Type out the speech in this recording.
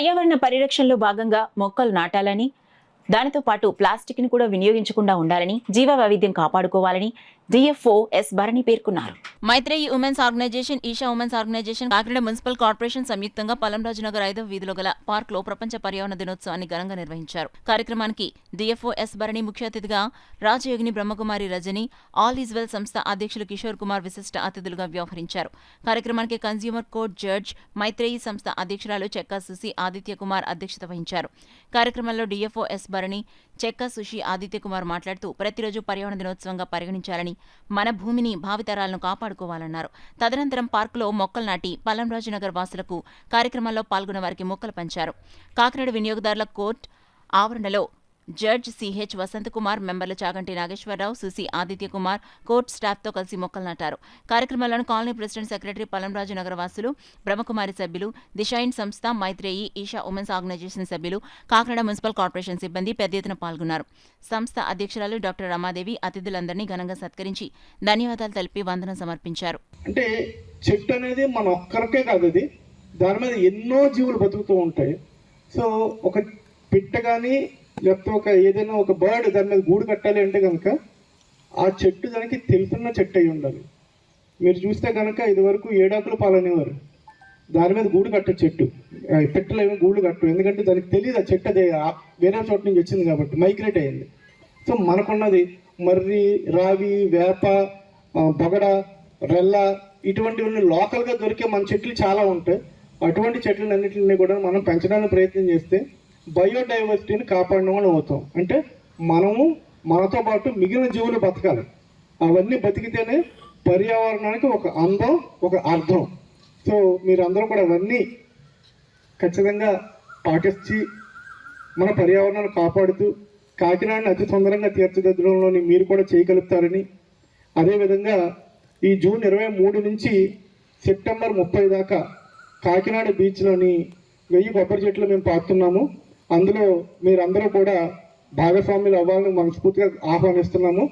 పర్యావరణ పరిరక్షణలో భాగంగా మొక్కలు నాటాలని, దానితో పాటు ప్లాస్టిక్ ని కూడా వినియోగించకుండా ఉండాలని, జీవ వైవిధ్యం కాపాడుకోవాలని డిఎఫ్ఓ ఎస్ భరణి పేర్కొన్నారు. Maitreyi women's organisation, Isha women's organisation, Kakinada municipal corporation సంయుక్తంగా పలంరాజు నగర్ 5వ వీధిలో గల పార్క్ లో ప్రపంచ పర్యావరణ దినోత్సవాన్ని ఘనంగా నిర్వహించారు. కార్యక్రమానికి డిఎఫ్ఓ ఎస్ భరణి ముఖ్య అతిథిగా, Rajyogini Brahmakumari Rajani, all is well సంస్థ అధ్యక్షులు కిషోర్ కుమార్ విశిష్ట అతిథులుగా వ్యవహరించారు. కార్యక్రమానికి కన్స్యూమర్ కోర్ట్ జడ్జ్, మైత్రేయి సంస్థ అధ్యక్షురాలు చెక్కా సుసి ఆదిత్య కుమార్ అధ్యక్షత వహించారు. కార్యక్రమంలో డిఎఫ్ఓ ఎస్ భరణి, చెక్కా సుషి ఆదిత్య కుమార్ మాట్లాడుతూ ప్రతిరోజు పర్యావరణ దినోత్సవంగా పరిగణించాలని, మన భూమిని భావితరాలను కాపాడుకోవాలన్నారు. తదనంతరం పార్కులో మొక్కలు నాటి పలంరాజు నగర్ వాసులకు కార్యక్రమంలో పాల్గొన్న వారికి మొక్కలు పంచారు. కాకినాడ వినియోగదారుల కోర్టు ఆవరణలో జడ్జ్ సిహెచ్ వసంతకుమార్, మెంబర్లు చాగంటి నాగేశ్వరరావు, సుసి ఆదిత్య కుమార్ కోర్టు స్టాఫ్తో కలిసి మొక్కలు నాటారు. కార్యక్రమంలో కాలనీ ప్రెసిడెంట్ సెక్రటరీ పలంరాజు నగర వాసులు, బ్రహ్మకుమారి సభ్యులు, దిశైన్ సంస్థ, మైత్రేయి, ఈషా ఉమెన్స్ ఆర్గనైజేషన్ సభ్యులు, కాకినాడ మున్సిపల్ కార్పొరేషన్ సిబ్బంది పెద్ద ఎత్తున పాల్గొన్నారు. సంస్థ అధ్యక్షురాలు డాక్టర్ రమాదేవి అతిథులందరినీ ఘనంగా సత్కరించి ధన్యవాదాలు తెలిపి వందనం సమర్పించారు. అంటే చెట్టు అనేది మన ఒక్కరికే కాదు, అది దాని మీద ఎన్నో జీవులు బతుకుతూ ఉంటాయి. సో ఒక పిట్ట కానీ లేకపోతే ఏదైనా ఒక బర్డ్ దాని మీద గూడు కట్టాలి అంటే కనుక ఆ చెట్టు దానికి తెలుసున్న చెట్టు అయి ఉండాలి. మీరు చూస్తే కనుక ఇదివరకు ఏడాకులు పాలనేవారు, దాని మీద గూడు కట్ట చెట్టు, పిట్టలు ఏమో గూడు కట్టు, ఎందుకంటే దానికి తెలియదు ఆ చెట్టు అదే వేరే చోట నుంచి వచ్చింది కాబట్టి మైగ్రేట్ అయ్యింది. సో మనకున్నది మర్రి, రావి, వేప, బొగడ, రెల్ల ఇటువంటివన్నీ లోకల్గా దొరికే మన చెట్లు చాలా ఉంటాయి. అటువంటి చెట్లన్నింటినీ కూడా మనం పెంచడానికి ప్రయత్నం చేస్తే బయోడైవర్సిటీని కాపాడిన వాళ్ళు అవుతాం. అంటే మనము మనతో పాటు మిగిలిన జీవులు బతకాలి. అవన్నీ బతికితేనే పర్యావరణానికి ఒక అందం, ఒక అర్థం. సో మీరందరూ కూడా అవన్నీ ఖచ్చితంగా పాటించి మన పర్యావరణాన్ని కాపాడుతూ కాకినాడని అతి సుందరంగా తీర్చిదిద్దడంలోని మీరు కూడా చేయగలుగుతారని, అదేవిధంగా ఈ జూన్ 23 నుంచి సెప్టెంబర్ 30 దాకా కాకినాడ బీచ్లోని 1000 కొబ్బరి చెట్లు మేము పాతున్నాము. అందులో మీరందరూ కూడా భాగస్వాములు అవ్వాలని మనస్ఫూర్తిగా ఆహ్వానిస్తున్నాము.